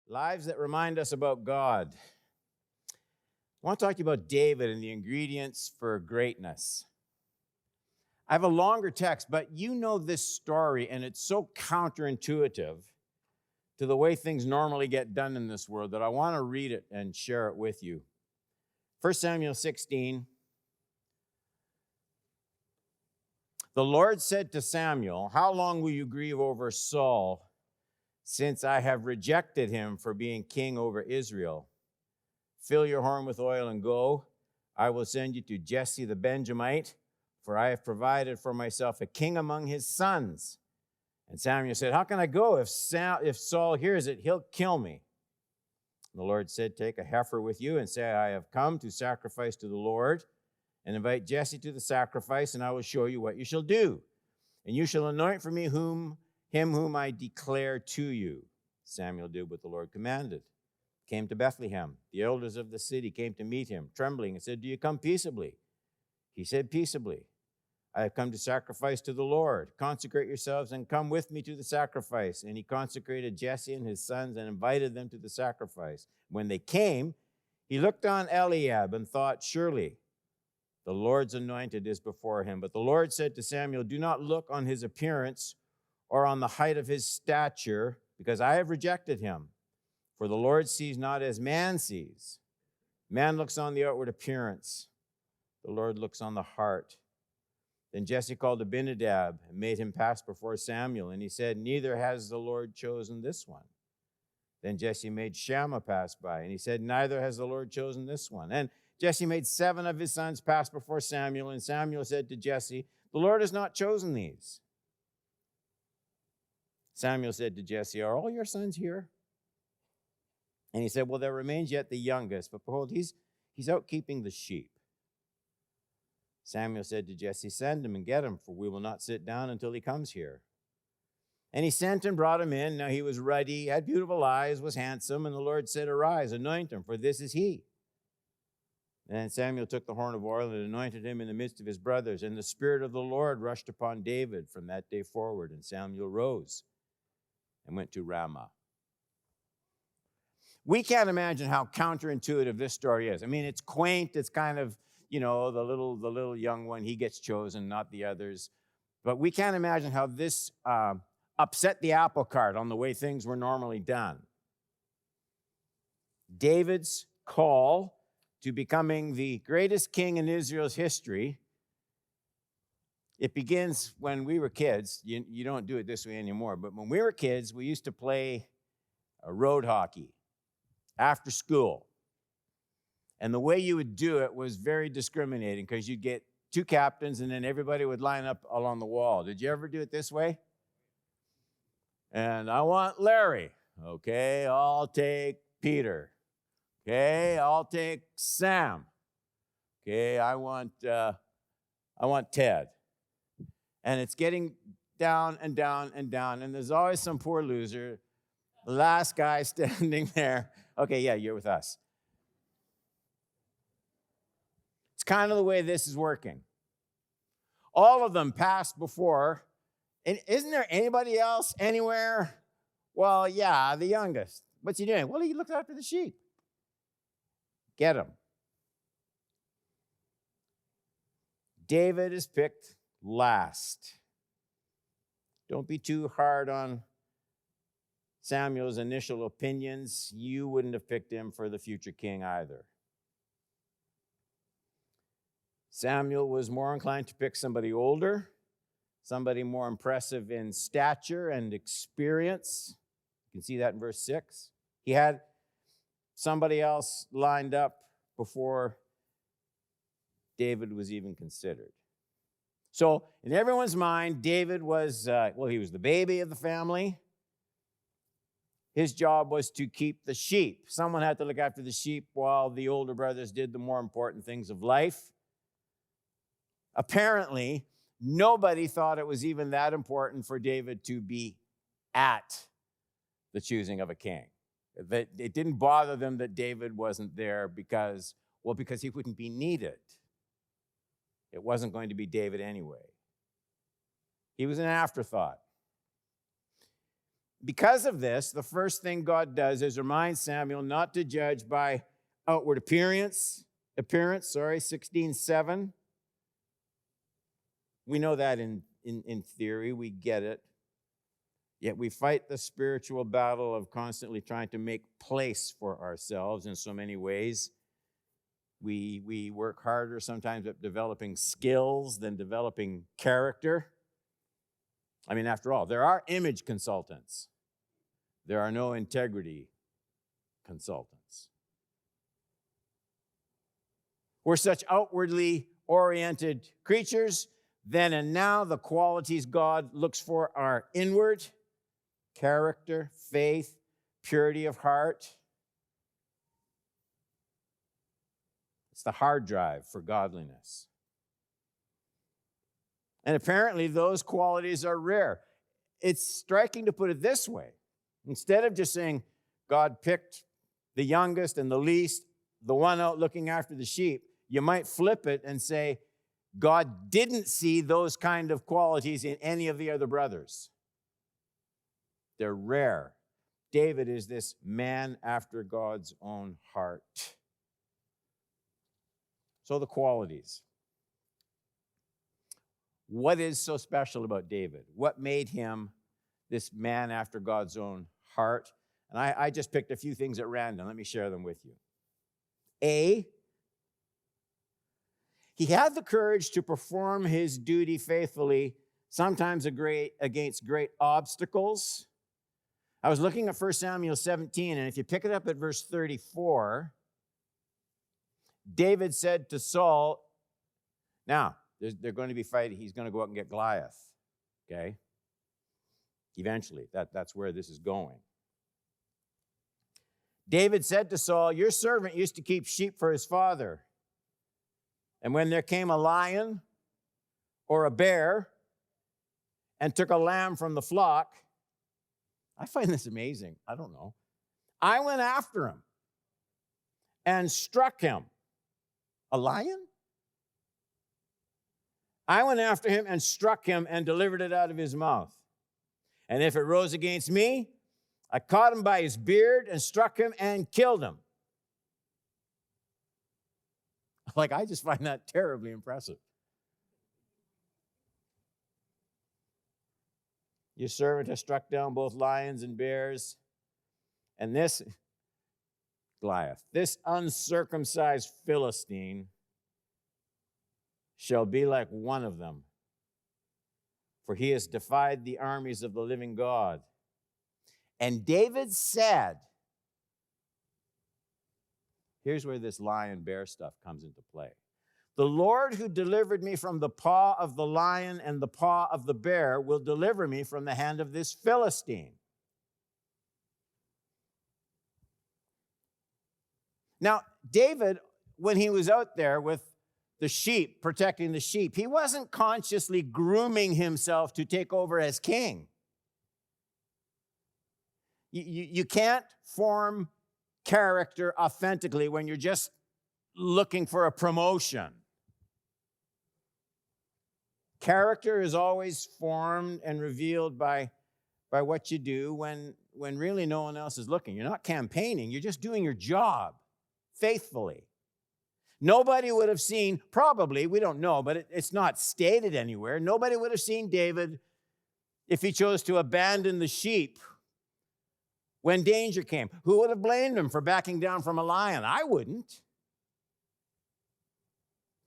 Lives that remind us about God. I want to talk to you about David and the ingredients for greatness. I have a longer text, but you know this story, and it's so counterintuitive to the way things normally get done in this world that I want to read it and share it with you. 1 Samuel 16. The Lord said to Samuel, "How long will you grieve over Saul, since I have rejected him for being king over Israel? Fill your horn with oil and go. I will send you to Jesse the Benjamite, for I have provided for myself a king among his sons." And Samuel said, "How can I go? If Saul hears it, he'll kill me." And the Lord said, "Take a heifer with you and say, I have come to sacrifice to the Lord. And invite Jesse to the sacrifice, and I will show you what you shall do. And you shall anoint for me him whom I declare to you." Samuel did what the Lord commanded. Came to Bethlehem. The elders of the city came to meet him, trembling, and said, "Do you come peaceably?" He said, "Peaceably. I have come to sacrifice to the Lord. Consecrate yourselves and come with me to the sacrifice." And he consecrated Jesse and his sons and invited them to the sacrifice. When they came, he looked on Eliab and thought, "Surely the Lord's anointed is before him." But the Lord said to Samuel, "Do not look on his appearance or on the height of his stature, because I have rejected him. For the Lord sees not as man sees. Man looks on the outward appearance. The Lord looks on the heart." Then Jesse called Abinadab and made him pass before Samuel. And he said, "Neither has the Lord chosen this one." Then Jesse made Shammah pass by. And he said, "Neither has the Lord chosen this one." And Jesse made 7 of his sons pass before Samuel, and Samuel said to Jesse, "The Lord has not chosen these." Samuel said to Jesse, "Are all your sons here?" And he said, "Well, there remains yet the youngest, but behold, he's out keeping the sheep." Samuel said to Jesse, "Send him and get him, for we will not sit down until he comes here." And he sent and brought him in. Now he was ruddy, had beautiful eyes, was handsome, and the Lord said, "Arise, anoint him, for this is he." And Samuel took the horn of oil and anointed him in the midst of his brothers. And the Spirit of the Lord rushed upon David from that day forward. And Samuel rose and went to Ramah. We can't imagine how counterintuitive this story is. I mean, it's quaint. It's kind of, the little young one, he gets chosen, not the others. But we can't imagine how this upset the apple cart on the way things were normally done. David's call to becoming the greatest king in Israel's history, it begins when we were kids. You don't do it this way anymore, but when we were kids, we used to play road hockey after school. And the way you would do it was very discriminating, because you'd get 2 captains and then everybody would line up along the wall. Did you ever do it this way? And I want Larry. Okay, I'll take Peter. Okay, I'll take Sam. Okay, I want Ted. And it's getting down and down and down, and there's always some poor loser, the last guy standing there. Okay, yeah, you're with us. It's kind of the way this is working. All of them passed before, and isn't there anybody else anywhere? Well, yeah, the youngest. What's he doing? Well, he looked after the sheep. Get him. David is picked last. Don't be too hard on Samuel's initial opinions. You wouldn't have picked him for the future king either. Samuel was more inclined to pick somebody older, somebody more impressive in stature and experience. You can see that in verse 6. He had somebody else lined up before David was even considered. So in everyone's mind, David was, he was the baby of the family. His job was to keep the sheep. Someone had to look after the sheep while the older brothers did the more important things of life. Apparently, nobody thought it was even that important for David to be at the choosing of a king. That it didn't bother them that David wasn't there because he wouldn't be needed. It wasn't going to be David anyway. He was an afterthought. Because of this, the first thing God does is remind Samuel not to judge by outward appearance, 16:7. We know that in theory, we get it. Yet we fight the spiritual battle of constantly trying to make place for ourselves in so many ways. We work harder sometimes at developing skills than developing character. I mean, after all, there are image consultants. There are no integrity consultants. We're such outwardly oriented creatures. Then and now, the qualities God looks for are inward: character, faith, purity of heart. It's the hard drive for godliness. And apparently, those qualities are rare. It's striking to put it this way. Instead of just saying, God picked the youngest and the least, the one out looking after the sheep, you might flip it and say, God didn't see those kind of qualities in any of the other brothers. They're rare. David is this man after God's own heart. So the qualities. What is so special about David? What made him this man after God's own heart? And I just picked a few things at random. Let me share them with you. A, he had the courage to perform his duty faithfully, sometimes against great obstacles. I was looking at 1 Samuel 17, and if you pick it up at verse 34, David said to Saul, now, they're going to be fighting. He's going to go out and get Goliath, okay? Eventually, that's where this is going. David said to Saul, your servant used to keep sheep for his father. And when there came a lion or a bear and took a lamb from the flock, I find this amazing. I don't know. I went after him and struck him. A lion? I went after him and struck him and delivered it out of his mouth. And if it rose against me, I caught him by his beard and struck him and killed him. Like, I just find that terribly impressive. Your servant has struck down both lions and bears. And this, Goliath, this uncircumcised Philistine shall be like one of them, for he has defied the armies of the living God. And David said, here's where this lion-bear stuff comes into play. The Lord who delivered me from the paw of the lion and the paw of the bear will deliver me from the hand of this Philistine. Now, David, when he was out there with the sheep, protecting the sheep, he wasn't consciously grooming himself to take over as king. You can't form character authentically when you're just looking for a promotion. Character is always formed and revealed by what you do when really no one else is looking. You're not campaigning, you're just doing your job faithfully. Nobody would have seen, probably, we don't know, but it's not stated anywhere, nobody would have seen David if he chose to abandon the sheep when danger came. Who would have blamed him for backing down from a lion? I wouldn't.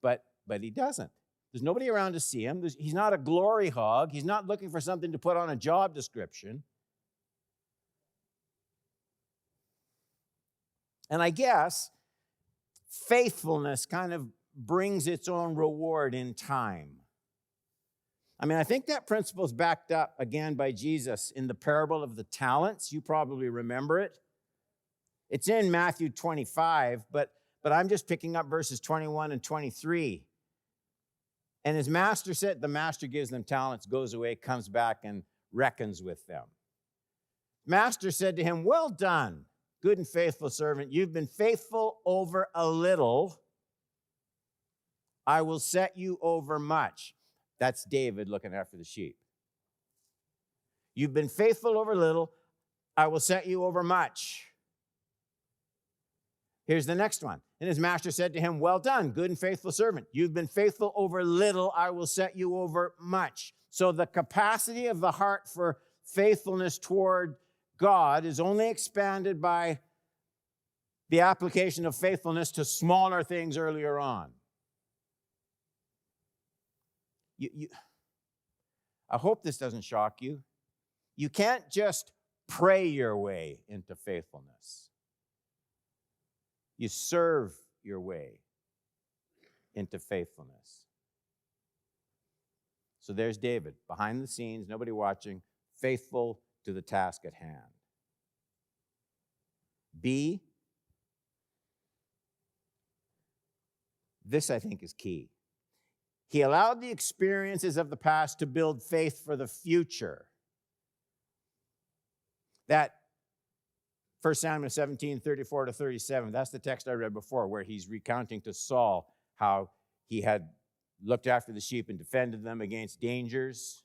But he doesn't. There's nobody around to see him. He's not a glory hog. He's not looking for something to put on a job description. And I guess faithfulness kind of brings its own reward in time. I mean, I think that principle is backed up again by Jesus in the parable of the talents. You probably remember it. It's in Matthew 25, but I'm just picking up verses 21 and 23. And his master said, the master gives them talents, goes away, comes back, and reckons with them. Master said to him, well done, good and faithful servant. You've been faithful over a little. I will set you over much. That's David looking after the sheep. You've been faithful over little, I will set you over much. Here's the next one. And his master said to him, well done, good and faithful servant. You've been faithful over little, I will set you over much. So the capacity of the heart for faithfulness toward God is only expanded by the application of faithfulness to smaller things earlier on. I hope this doesn't shock you. You can't just pray your way into faithfulness. You serve your way into faithfulness. So there's David, behind the scenes, nobody watching, faithful to the task at hand. B, this I think is key. He allowed the experiences of the past to build faith for the future. That 1 Samuel 17, 34 to 37, that's the text I read before, where he's recounting to Saul how he had looked after the sheep and defended them against dangers.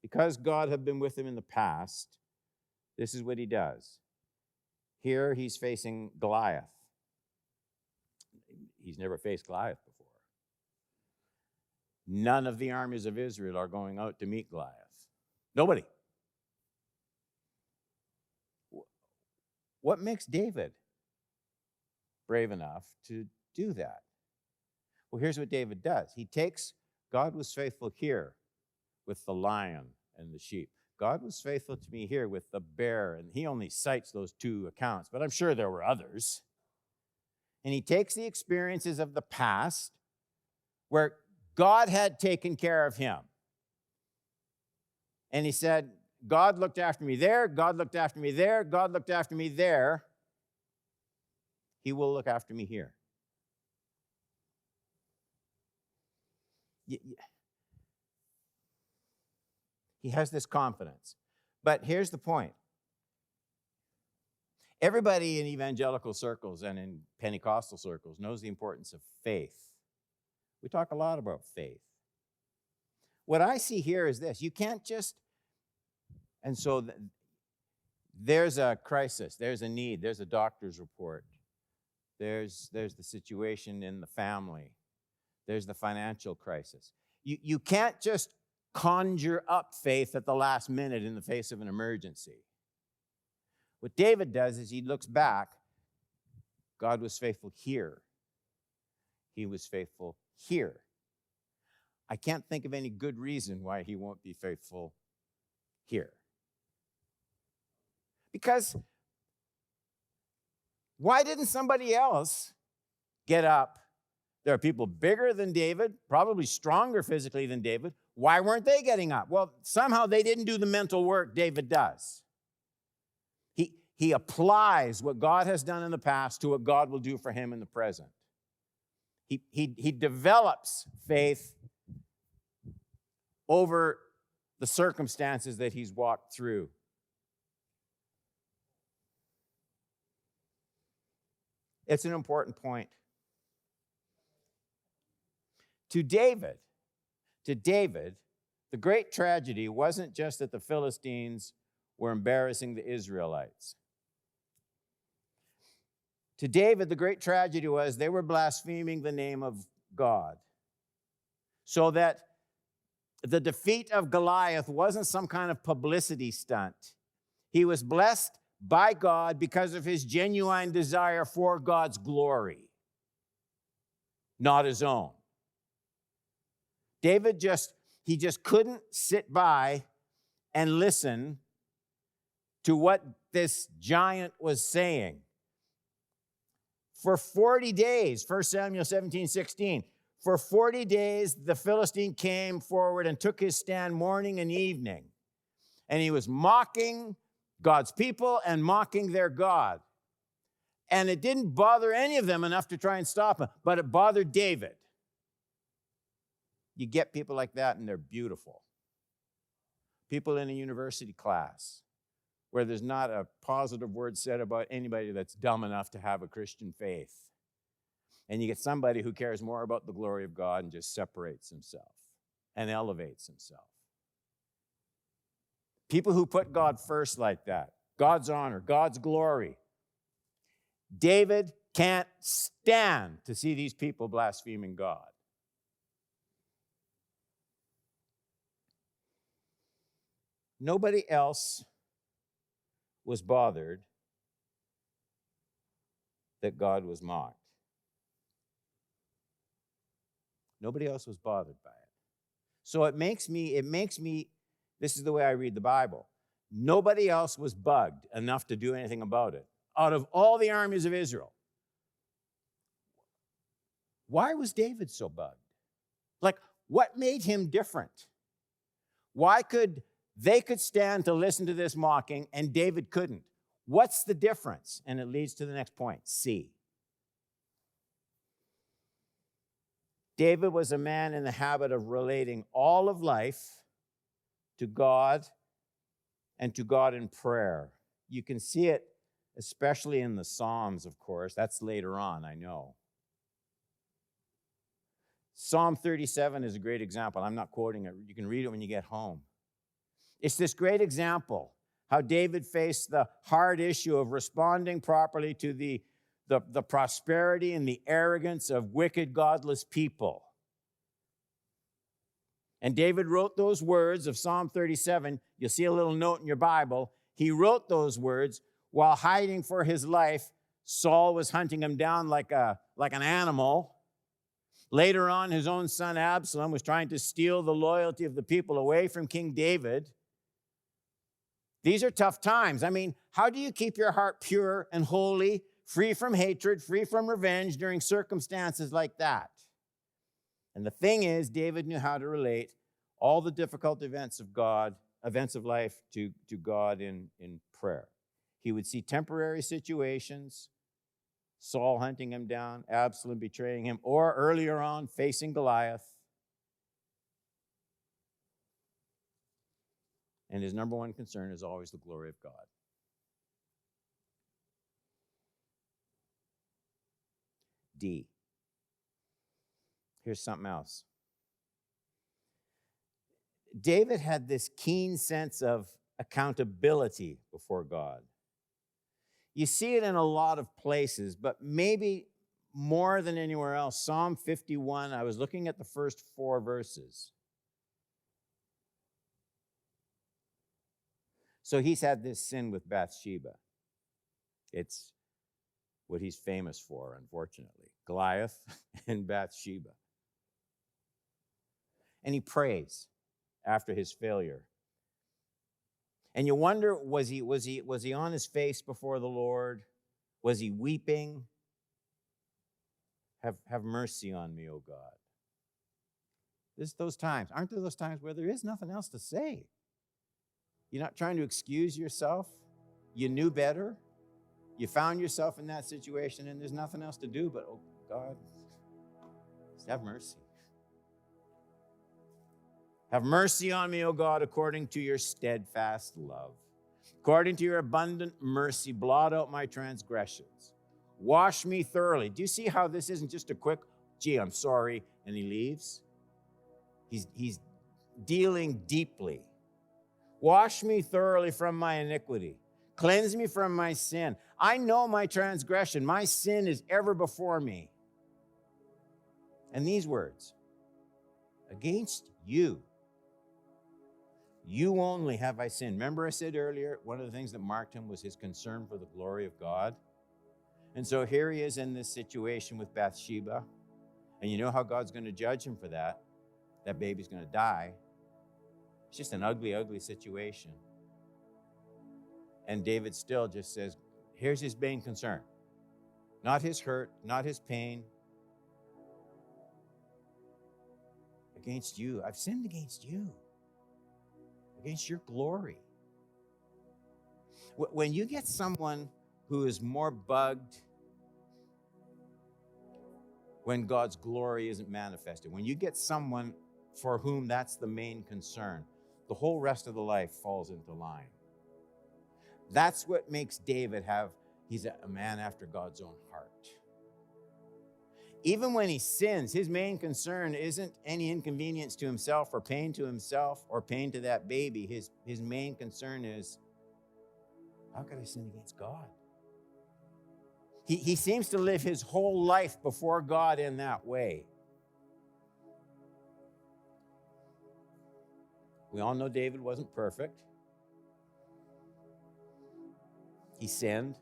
Because God had been with him in the past, this is what he does. Here he's facing Goliath. He's never faced Goliath before. None of the armies of Israel are going out to meet Goliath. Nobody. What makes David brave enough to do that? Well, here's what David does. He takes, God was faithful here with the lion and the sheep. God was faithful to me here with the bear, and he only cites those two accounts, but I'm sure there were others. And he takes the experiences of the past where God had taken care of him. And he said, God looked after me there, God looked after me there, God looked after me there. He will look after me here. He has this confidence. But here's the point. Everybody in evangelical circles and in Pentecostal circles knows the importance of faith. We talk a lot about faith. What I see here is this. You can't just, and so there's a crisis, there's a need, there's a doctor's report, there's the situation in the family, there's the financial crisis. You can't just conjure up faith at the last minute in the face of an emergency. What David does is he looks back. God was faithful here. He was faithful here. I can't think of any good reason why he won't be faithful here. Because why didn't somebody else get up? There are people bigger than David, probably stronger physically than David. Why weren't they getting up? Well, somehow they didn't do the mental work David does. He applies what God has done in the past to what God will do for him in the present. He develops faith over the circumstances that he's walked through. It's an important point. To David, the great tragedy wasn't just that the Philistines were embarrassing the Israelites. To David, the great tragedy was they were blaspheming the name of God. So that the defeat of Goliath wasn't some kind of publicity stunt. He was blessed by God because of his genuine desire for God's glory, not his own. David just couldn't sit by and listen to what this giant was saying. For 40 days, 1 Samuel 17, 16, for 40 days the Philistine came forward and took his stand morning and evening. And he was mocking God's people and mocking their God. And it didn't bother any of them enough to try and stop him, but it bothered David. You get people like that, and they're beautiful. People in a university class where there's not a positive word said about anybody that's dumb enough to have a Christian faith. And you get somebody who cares more about the glory of God and just separates himself and elevates himself. People who put God first like that, God's honor, God's glory. David can't stand to see these people blaspheming God. Nobody else was bothered that God was mocked. Nobody else was bothered by it. So it makes me, this is the way I read the Bible. Nobody else was bugged enough to do anything about it. Out of all the armies of Israel, why was David so bugged? Like, what made him different? Why they could stand to listen to this mocking and David couldn't? What's the difference? And it leads to the next point, C. David was a man in the habit of relating all of life to God and to God in prayer. You can see it especially in the Psalms, of course. That's later on, I know. Psalm 37 is a great example. I'm not quoting it. You can read it when you get home. It's this great example how David faced the hard issue of responding properly to the prosperity and the arrogance of wicked, godless people. And David wrote those words of Psalm 37. You'll see a little note in your Bible. He wrote those words while hiding for his life. Saul was hunting him down like an animal. Later on, his own son Absalom was trying to steal the loyalty of the people away from King David. These are tough times. I mean, how do you keep your heart pure and holy, free from hatred, free from revenge during circumstances like that? And the thing is, David knew how to relate all the difficult events of life to God in prayer. He would see temporary situations, Saul hunting him down, Absalom betraying him, or earlier on, facing Goliath. And his number one concern is always the glory of God. D. Here's something else. David had this keen sense of accountability before God. You see it in a lot of places, but maybe more than anywhere else. Psalm 51, I was looking at the first 4 verses. So he's had this sin with Bathsheba. It's what he's famous for, unfortunately. Goliath and Bathsheba. And he prays after his failure. And you wonder, was he on his face before the Lord? Was he weeping? Have mercy on me, O God. There's those times. Aren't there those times where there is nothing else to say? You're not trying to excuse yourself. You knew better. You found yourself in that situation, and there's nothing else to do but, oh, God, just have mercy. Have mercy on me, O God, according to your steadfast love. According to your abundant mercy, blot out my transgressions. Wash me thoroughly. Do you see how this isn't just a quick, gee, I'm sorry, and he leaves? He's dealing deeply. Wash me thoroughly from my iniquity. Cleanse me from my sin. I know my transgression. My sin is ever before me. And these words, against you only have I sinned. Remember I said earlier, one of the things that marked him was his concern for the glory of God. And so here he is in this situation with Bathsheba. And you know how God's going to judge him for that. That baby's going to die. It's just an ugly, ugly situation. And David still just says, here's his main concern. Not his hurt, not his pain. Against you. I've sinned against you. Against your glory. When you get someone who is more bugged when God's glory isn't manifested, when you get someone for whom that's the main concern, the whole rest of the life falls into line. That's what makes David he's a man after God's own heart. Even when he sins, his main concern isn't any inconvenience to himself or pain to himself or pain to that baby. His main concern is, how could I sin against God? He seems to live his whole life before God in that way. We all know David wasn't perfect. He sinned.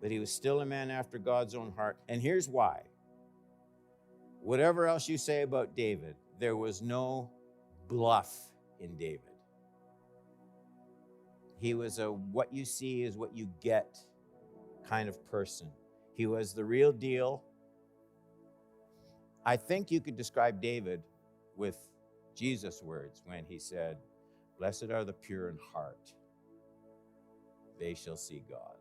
But he was still a man after God's own heart. And here's why. Whatever else you say about David, there was no bluff in David. He was a what you see is what you get kind of person. He was the real deal. I think you could describe David with Jesus' words when he said, "Blessed are the pure in heart. They shall see God."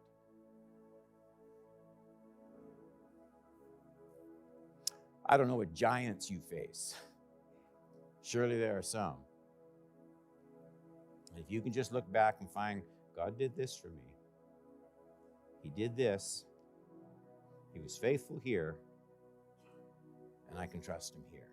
I don't know what giants you face. Surely there are some. If you can just look back and find, God did this for me. He did this. He was faithful here, and I can trust him here.